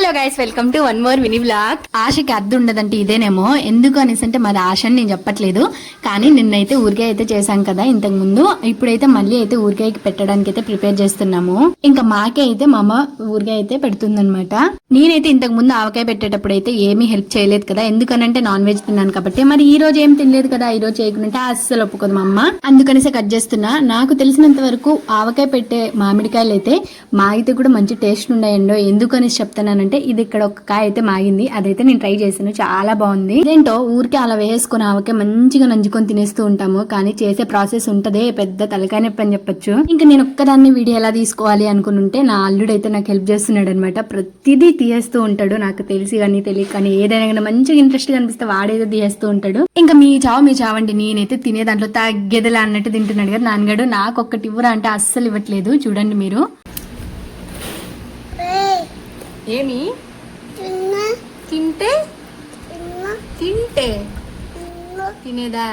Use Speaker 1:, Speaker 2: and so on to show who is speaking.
Speaker 1: Hello guys, welcome to one more mini blog. ఆశకి అర్థం ఉండదంటే ఇదేనేమో. ఎందుకు అనేసి అంటే మాది ఆశ అని నేను చెప్పట్లేదు, కానీ నిన్నైతే ఊరికాయ అయితే చేశాం కదా ఇంతకు ముందు. ఇప్పుడైతే మళ్ళీ అయితే ఊరికాయకి పెట్టడానికి అయితే ప్రిపేర్ చేస్తున్నాము. ఇంకా మాకే అయితే మా అమ్మ ఊరికాయ అయితే పెడుతుందన్నమాట. నేనైతే ఇంతకు ముందు ఆవకాయ పెట్టేటప్పుడు అయితే ఏమీ హెల్ప్ చేయలేదు కదా, ఎందుకనంటే నాన్ వెజ్ తిన్నాను కాబట్టి. మరి ఈ రోజు ఏం తినలేదు కదా, ఈ రోజు చేయకుంటే అస్సలు ఒప్పుకోదు మా అమ్మ. అందుకనేసి కట్ చేస్తున్నా. నాకు తెలిసినంత వరకు ఆవకాయ పెట్టే మామిడికాయలు అయితే మాగితే కూడా మంచి టేస్ట్ ఉన్నాయండో. ఎందుకనేసి చెప్తున్నానంటే ఇది ఇక్కడ ఒక కాయ అయితే మాగింది, అదైతే నేను ట్రై చేశాను, చాలా బాగుంది. ఇదేంటో ఊరికే అలా వేసుకుని ఆవకాయ మంచిగా నంజుకొని తినేస్తూ ఉంటాము, కానీ చేసే ప్రాసెస్ ఉంటదే పెద్ద తలకాయ నొప్పి అని చెప్పొచ్చు. ఇంకా నేను ఒక్కదాన్ని వీడియో ఎలా తీసుకోవాలి అనుకుని ఉంటే నా అల్లుడు అయితే నాకు హెల్ప్ చేస్తున్నాడు అనమాట. ప్రతిదీ తీయేస్తూ ఉంటాడు, నాకు తెలిసి కానీ తెలియక కానీ ఏదైనా కానీ మంచిగా ఇంట్రెస్ట్ గా అనిపిస్తే వాడేదో తీయేస్తూ ఉంటాడు. ఇంకా మీ చావండి, నేనైతే తినే దాంట్లో తగ్గేదిలా అన్నట్టు తింటున్నాడు కదా నాన్నగాడు. నాకు ఒక్కటి ఇవ్వరా అంటే అస్సలు ఇవ్వట్లేదు. చూడండి మీరు. ఏమి తింటే తినేదా?